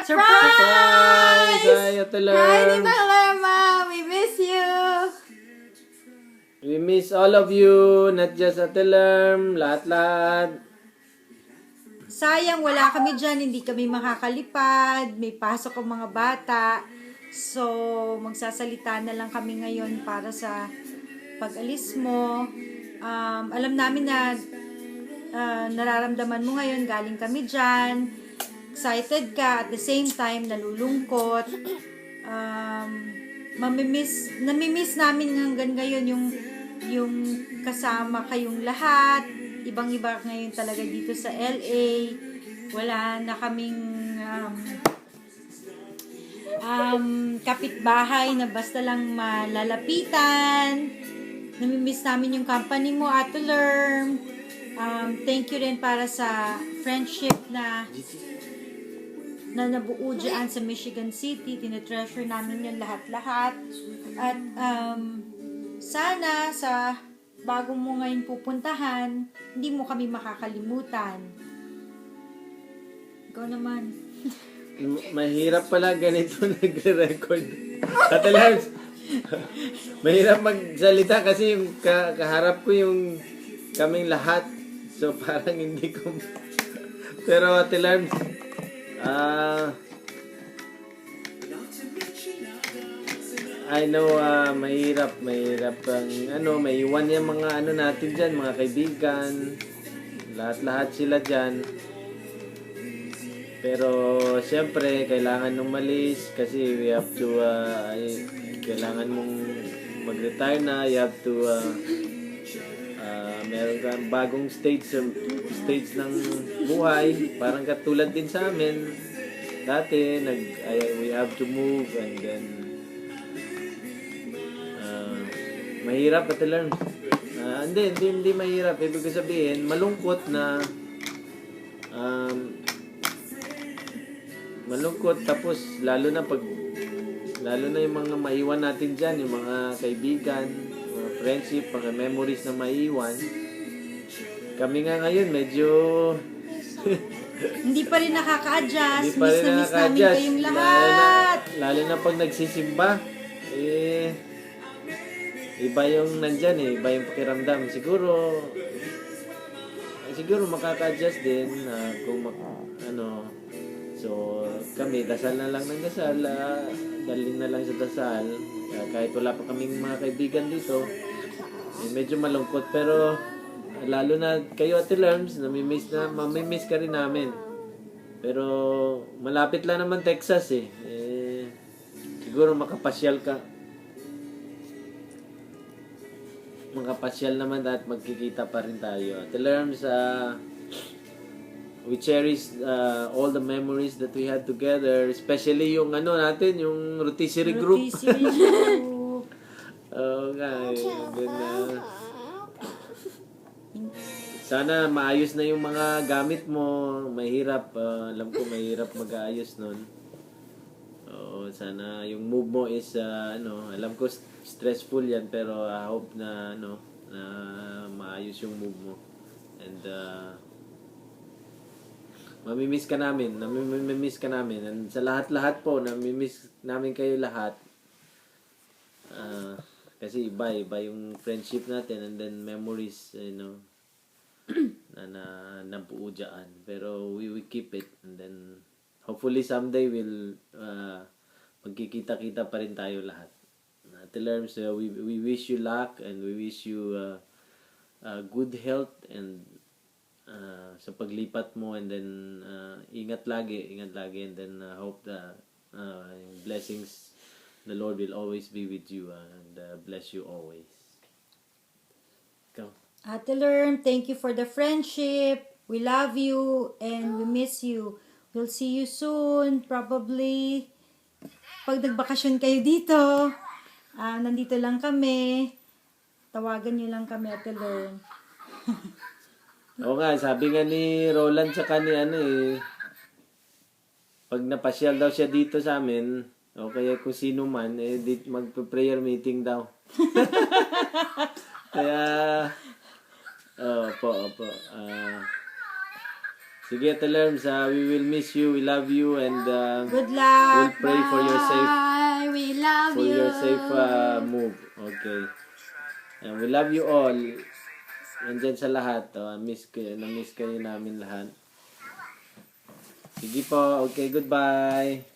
Surprise! Hi, Ate Hi, Lerm. Ninang Lerma! We miss you! We miss all of you, not just Ate Lerm, lahat-lahat. Sayang, wala kami dyan. Hindi kami makakalipad. May pasok ang mga bata. So, magsasalita na lang kami ngayon para sa pag-alis mo. Alam namin na nararamdaman mo ngayon. Galing kami dyan. Excited ka. At the same time, nalulungkot. Namimiss namin hanggang ngayon yung kasama kayong lahat. Ibang-iba ngayon talaga dito sa LA. Wala na kaming kapitbahay na basta lang malalapitan. Namimiss namin yung company mo, Ate Lerm. Thank you rin para sa friendship na nabuo dyan sa Michigan City. Tinetreasure namin yan lahat-lahat. At sana sa bago mo ngayon pupuntahan, hindi mo kami makakalimutan. Ikaw naman. Mahirap pala ganito nagre-record. Ate Lerm, mahirap magsalita kasi yung kaharap ko yung kaming lahat. So parang hindi ko... Pero Ate Lerm, I know mahirap ang may iwan yung mga natin diyan, mga kaibigan. Lahat-lahat sila diyan. Pero siyempre kailangan umalis kasi we have to kailangan mong mag-retire na, you have to meron kang bagong stage ng buhay, parang katulad din sa amin. Dati we have to move and then mahirap Ate Lerm. Hindi mahirap. Ibig sabihin, malungkot na malungkot tapos lalo na yung mga maiwan natin dyan, yung mga kaibigan, mga friendship, mga memories na maiwan. Kami nga ngayon medyo Hindi pa rin nakaka-adjust. Hindi pa rin Miss namin nakaka-adjust. kayong lahat. Lalo na pag nagsisimba, iba yung nandyan iba yung pakiramdam. Siguro makaka-adjust din kung so kami dasal na lang ng dasal, dalhin na lang sa dasal. Kahit wala pa kaming mga kaibigan dito, medyo malungkot pero lalo na kayo Ate Lerms, mamimiss ka rin namin. Pero malapit lang naman Texas siguro makapasyal naman at magkikita pa rin tayo. Ate Lerms, we cherish all the memories that we had together, especially yung natin, yung rotisserie group. Oo nga. Sana maayos na yung mga gamit mo. Mahirap, alam ko mahirap mag-aayos nun. Sana yung move mo is alam ko stressful yan pero I hope na na maayos yung move mo. And mamimiss ka namin. And sa lahat-lahat po, namimiss namin kayo lahat. Kasi iba yung friendship natin and then memories, na nabuo dyan. Pero we keep it and then hopefully someday we'll magkikita-kita pa rin tayo lahat. Ate Lerms, we wish you luck and we wish you good health and sa paglipat mo and then ingat lagi and then hope that blessings the Lord will always be with you and bless you always. Ikaw. Ate Lerm, thank you for the friendship. We love you and we miss you. We'll see you soon, probably. Pag nagbakasyon kayo dito, nandito lang kami. Tawagan nyo lang kami, Ate Lerm. Oo nga, sabi nga ni Roland sa kanya pag napasyal daw siya dito sa amin, o kaya kung sino man, magpa-prayer meeting daw. Kaya, opo. Sige, Ate Lerms, we will miss you. We love you, and Good luck. we'll pray for your safe Bye. We love for you. your safe move. Okay. And we love you all. Nandyan sa lahat. Na-miss kayo namin lahat. Sige po. Okay, goodbye.